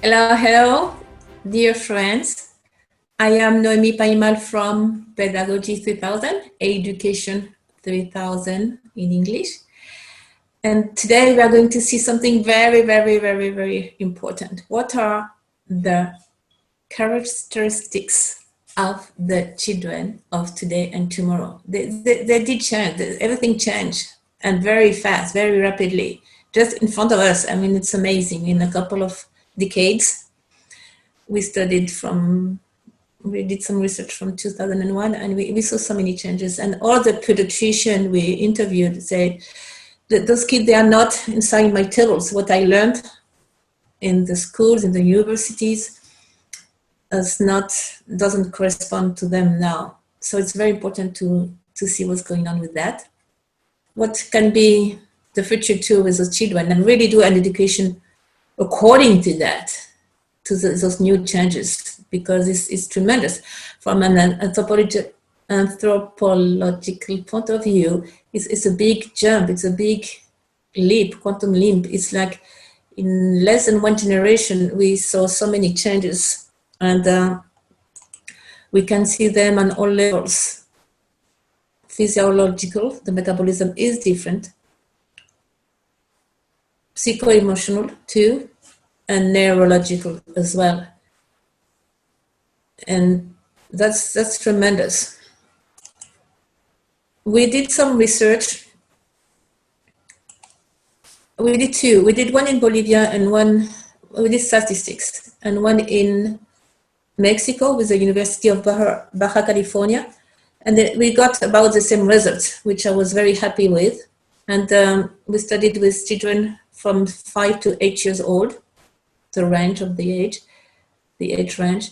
Hello, hello, dear friends. I am Noemi Paimal from Pedagogy 3000, Education 3000 in English. And today we are going to see something very important. What are the characteristics of the children of today and tomorrow? They did change, everything changed, and very fast, very rapidly, just in front of us. I mean, it's amazing. In a couple of decades, we did some research from 2001, and we saw so many changes. And all the pediatricians we interviewed said that those kids, they are not inside my tables. What I learned in the schools, in the universities, doesn't correspond to them now. So it's very important to see what's going on with that. What can be the future too with those children, and really do an education according to that, to those new changes, because it's tremendous. From an anthropological point of view, it's a big jump, it's a big leap, quantum leap. It's like in less than one generation, we saw so many changes, and we can see them on all levels. Physiological, the metabolism is different. Psycho-emotional too, and neurological as well. And that's tremendous. We did some research. We did two. We did one in Bolivia and we did statistics, and one in Mexico with the University of Baja California. And then we got about the same results, which I was very happy with. And we studied with children from 5 to 8 years old, the range of the age range.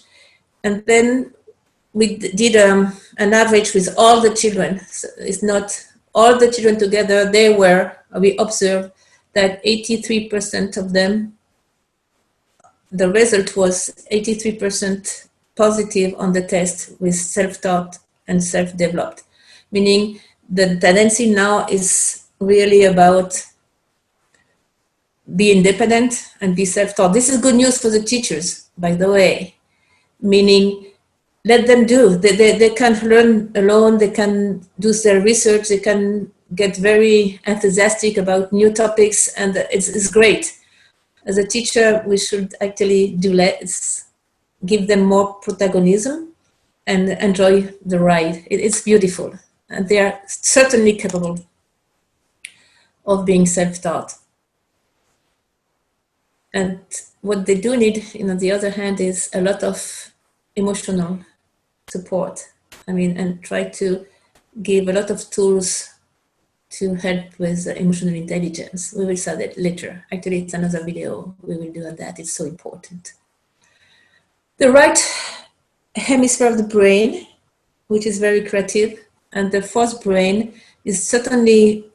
And then we did an average with all the children. So it's not all the children together. We observed that 83% of them, the result was 83% positive on the test with self-taught and self-developed, meaning the tendency now is really about be independent and be self-taught. This is good news for the teachers, by the way, meaning let them do. They can learn alone, they can do their research, they can get very enthusiastic about new topics, and it's great. As a teacher, we should actually do less, give them more protagonism, and enjoy the ride. It's beautiful, and they are certainly capable of being self-taught. And what they do need, on the other hand, is a lot of emotional support. I mean, and try to give a lot of tools to help with emotional intelligence. We will see that later. Actually, it's another video we will do on that. It's so important. The right hemisphere of the brain, which is very creative, and the fourth brain is certainly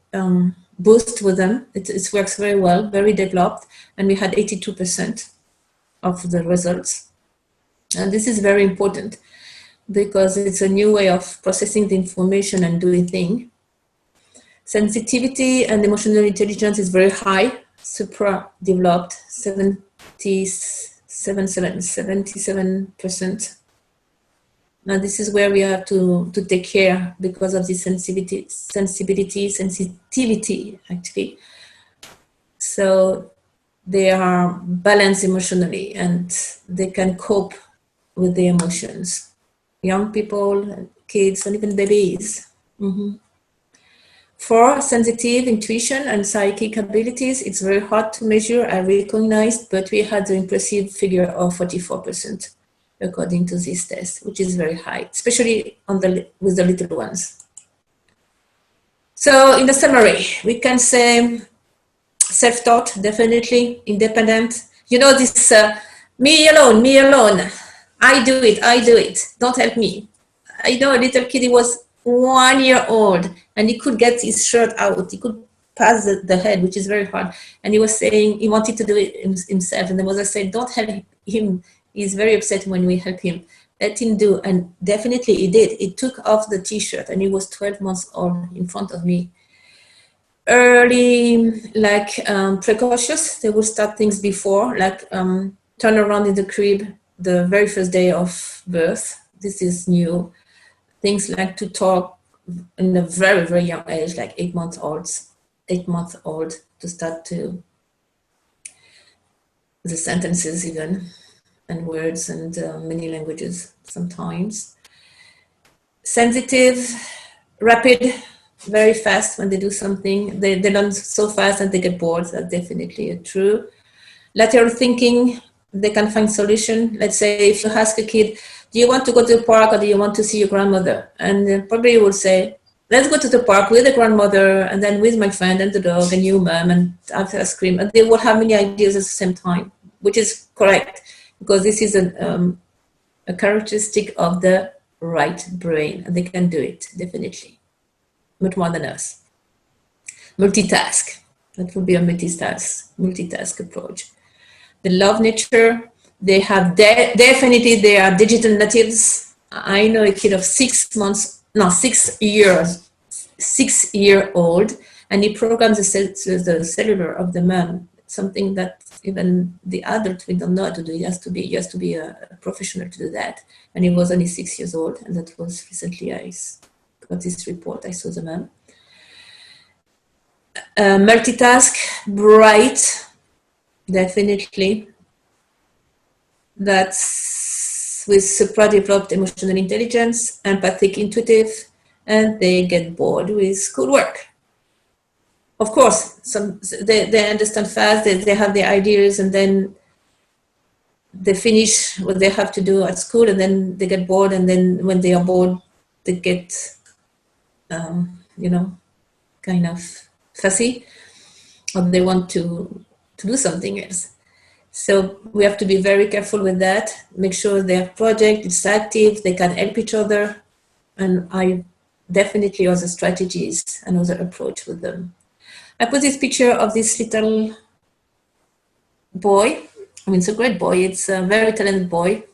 boost with them. It works very well, very developed, and we had 82% of the results. And this is very important because it's a new way of processing the information and doing things. Sensitivity and emotional intelligence is very high, supra-developed, 77%. Now this is where we have to take care because of the sensitivity actually. So they are balanced emotionally and they can cope with the emotions. Young people, kids, and even babies. For sensitive intuition and psychic abilities, it's very hard to measure, I recognized, but we had the impressive figure of 44% according to this test, which is very high, especially with the little ones. So in the summary, we can say self-taught, definitely, independent. You know this, me alone, I do it, don't help me. I know a little kid, he was 1 year old, and he could get his shirt out, he could pass the head, which is very hard. And he was saying he wanted to do it himself, and the mother said, don't help him. He's very upset when we help him. Let him do. And definitely he did. He took off the t-shirt and he was 12 months old in front of me. Early, like precautious, they will start things before, like turn around in the crib the very first day of birth. This is new. Things like to talk in a very, very young age, like 8 months old, to start to the sentences even, and words and many languages sometimes. Sensitive, rapid, very fast when they do something. They learn so fast and they get bored. That's definitely true. Lateral thinking, they can find solution. Let's say if you ask a kid, do you want to go to the park or do you want to see your grandmother? And probably you will say, let's go to the park with the grandmother and then with my friend and the dog and you, mom, and after ice cream. And they will have many ideas at the same time, which is correct because this is a characteristic of the right brain and they can do it, definitely, much more than us. Multitask, that would be a multitask approach. They love nature. They have definitely they are digital natives. I know a kid of 6-year-old, and he programs the cellular of the man. Something that even the adult we don't know how to do. He has to be a professional to do that. And he was only 6 years old, and that was recently I got this report. I saw the man. Multitask, bright. Definitely. That's with supra-developed emotional intelligence, empathic, intuitive, and they get bored with schoolwork. Of course, they understand fast, they have their ideas, and then they finish what they have to do at school, and then they get bored, and then when they are bored, they get, kind of fussy, or they want to do something else. So we have to be very careful with that, make sure their project is active, they can help each other, and I definitely other strategies and other approach with them. I put this picture of this little boy. I mean, it's a great boy. It's a very talented boy.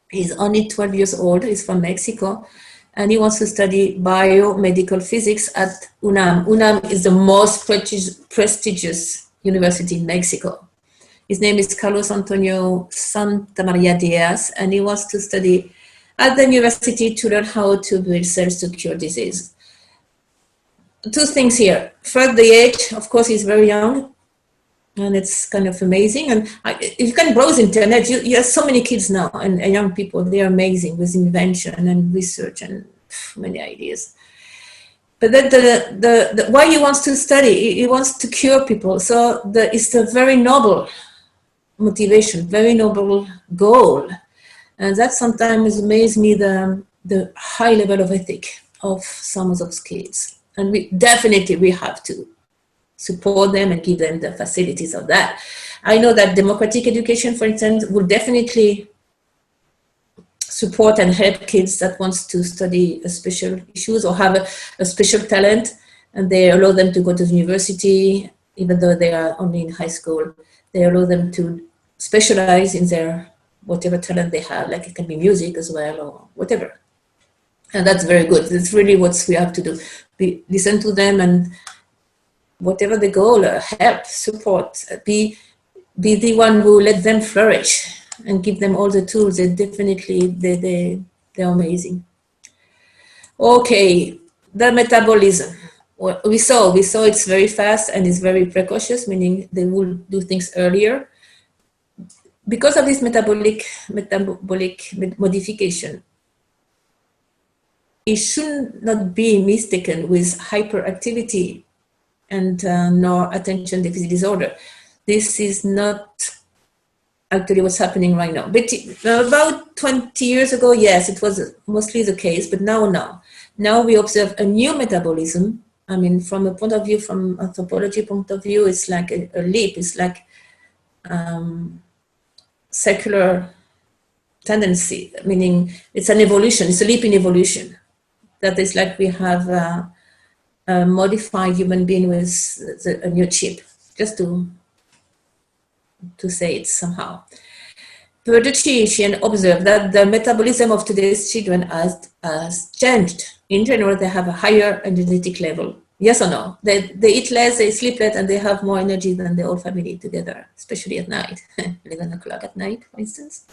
He's only 12 years old. He's from Mexico. And he wants to study biomedical physics at UNAM. UNAM is the most prestigious university in Mexico. His name is Carlos Antonio Santamaria Diaz, and he wants to study at the university to learn how to build cells to cure disease. Two things here. First, the age, of course, he's very young, and it's kind of amazing. And you can browse internet. You have so many kids now and young people. They're amazing with invention and research and many ideas. But then the why he wants to study, he wants to cure people. So it's a very noble motivation, very noble goal. And that sometimes amazes me, the high level of ethic of some of those kids. And we have to support them and give them the facilities of that. I know that democratic education, for instance, will definitely support and help kids that wants to study a special issues or have a special talent, and they allow them to go to the university, even though they are only in high school. They allow them to specialize in their whatever talent they have, like it can be music as well or whatever. And that's very good. That's really what we have to do. Listen to them, and whatever the goal, help, support, be the one who let them flourish and give them all the tools. They're amazing. Okay, the metabolism. We saw it's very fast and it's very precocious, meaning they will do things earlier. Because of this metabolic modification, it should not be mistaken with hyperactivity and nor attention deficit disorder. This is not actually what's happening right now. But about 20 years ago, yes, it was mostly the case, but now we observe a new metabolism. I mean, from anthropology point of view, it's like a leap. It's like secular tendency, meaning it's an evolution. It's a leap in evolution. That is like we have a modified human being with a new chip, just to say it somehow. Pediatricians observe that the metabolism of today's children has changed. In general, they have a higher energetic level. Yes or no? They eat less, they sleep less, and they have more energy than the whole family together, especially at night, 11 o'clock at night, for instance.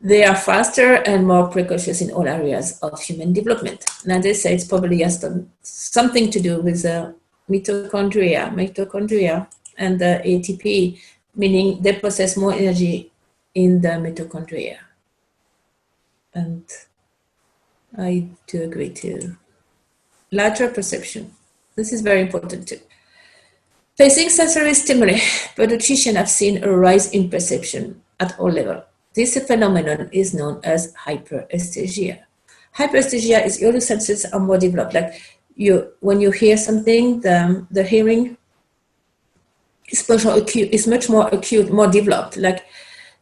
They are faster and more precocious in all areas of human development. Now they say it's probably has something to do with the mitochondria and the ATP, meaning they possess more energy in the mitochondria. And I do agree too. Larger perception. This is very important too. Facing sensory stimuli, pediatricians have seen a rise in perception at all levels. This phenomenon is known as hyperesthesia. Hyperesthesia is your senses are more developed. Like when you hear something, the hearing is much more acute, more developed. Like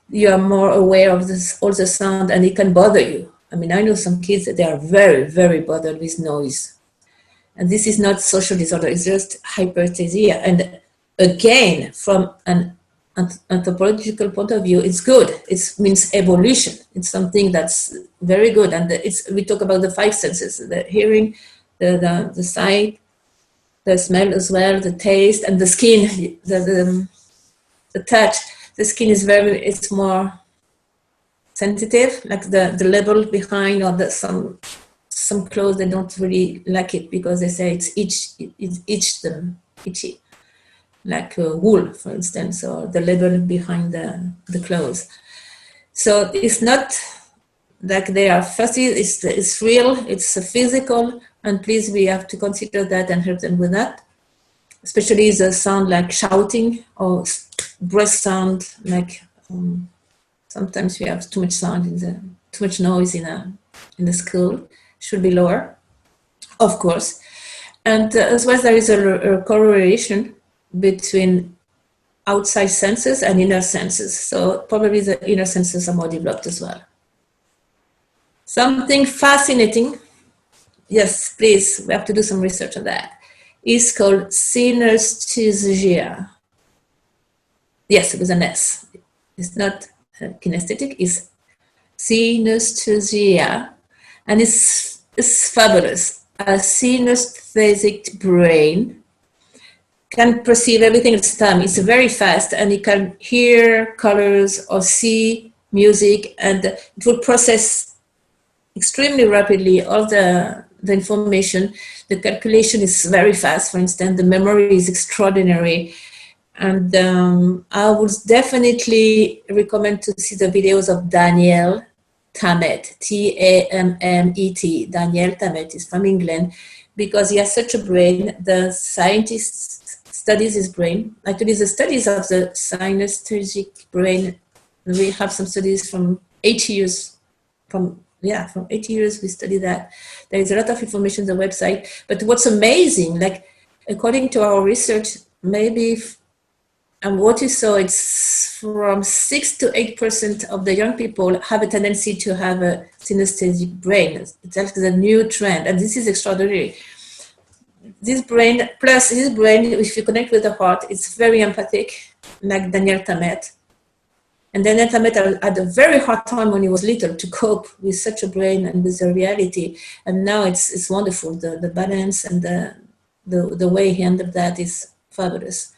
you are more aware of all the sound, and it can bother you. I mean, I know some kids that they are very, very bothered with noise. And this is not social disorder, it's just hyperesthesia. And again, from an anthropological point of view, it's good. It means evolution. It's something that's very good. And we talk about the five senses, the hearing, the sight, the smell as well, the taste, and the skin, the touch. The skin is it's more sensitive, like the label behind, or some clothes, they don't really like it because they say it itchy, like wool, for instance, or the label behind the clothes. So it's not like they are fussy, it's real, it's physical, and please, we have to consider that and help them with that. Especially the sound like shouting or breath sound, like sometimes we have too much sound too much noise in the school. Should be lower, of course. And as well, there is a correlation between outside senses and inner senses. So probably the inner senses are more developed as well. Something fascinating, yes, please, we have to do some research on that, is called synesthesia. Yes, with an S. It's not kinesthetic, it's synesthesia. And it's fabulous. A synesthetic brain can perceive everything at the time. It's very fast, and it can hear colors or see music, and it will process extremely rapidly all the information. The calculation is very fast, for instance. The memory is extraordinary. And I would definitely recommend to see the videos of Daniel Tammet, Tammet. Daniel Tammet is from England, because he has such a brain. The scientists studies his brain. Actually, the studies of the synesthetic brain, we have some studies from 8 years. From 8 years we study that. There is a lot of information on the website. But what's amazing, like according to our research, and what we saw, it's from 6 to 8% of the young people have a tendency to have a synesthetic brain. It's actually a new trend, and this is extraordinary. This brain, if you connect with the heart, it's very empathic, like Daniel Tammet. And Daniel Tammet had a very hard time when he was little to cope with such a brain and with the reality. And now it's wonderful. The balance and the way he handled that is fabulous.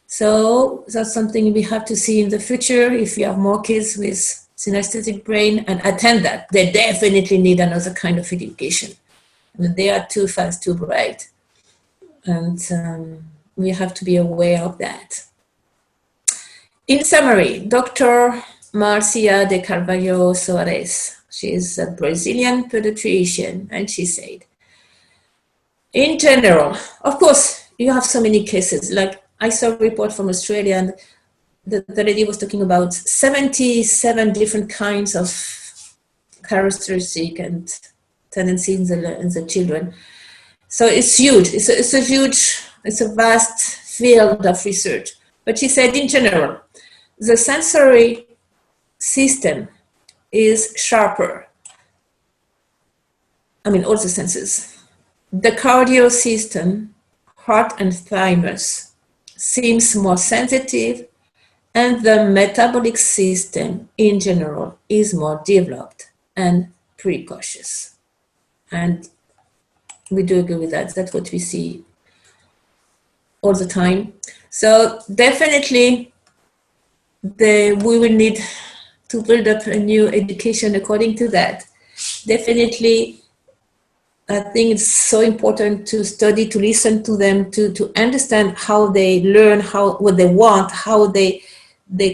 So that's something we have to see in the future. If you have more kids with synesthetic brain, and attend that, they definitely need another kind of education. I mean, they are too fast, too bright. And we have to be aware of that. In summary, Dr. Marcia de Carvalho Soares, she is a Brazilian pediatrician, and she said, in general, of course, you have so many cases. Like I saw a report from Australia, and the lady was talking about 77 different kinds of characteristic and tendencies in the children. So it's huge. It's a vast field of research. But she said, in general, the sensory system is sharper. I mean, all the senses. The cardio system, heart and thymus, seems more sensitive, and the metabolic system in general is more developed and precocious. And we do agree with that. That's what we see all the time. So definitely we will need to build up a new education according to that. Definitely, I think it's so important to study, to listen to them, to understand how they learn, what they want, how they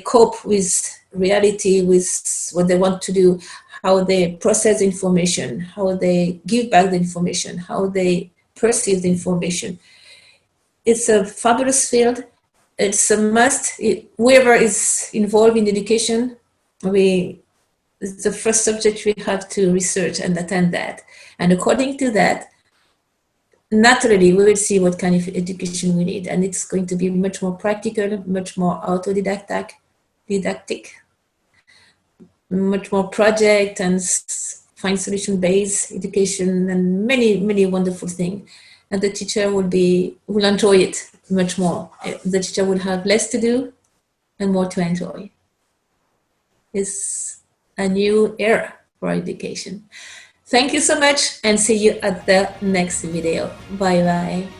cope with reality, with what they want to do, how they process information, how they give back the information, how they perceive the information. It's a fabulous field. It's a must. Whoever is involved in education, it's the first subject we have to research and attend that. And according to that, naturally, we will see what kind of education we need. And it's going to be much more practical, much more autodidactic, much more project and find solution-based education, and many, many wonderful things. And the teacher will enjoy it much more. The teacher will have less to do and more to enjoy. It's a new era for education. Thank you so much, and see you at the next video. Bye bye.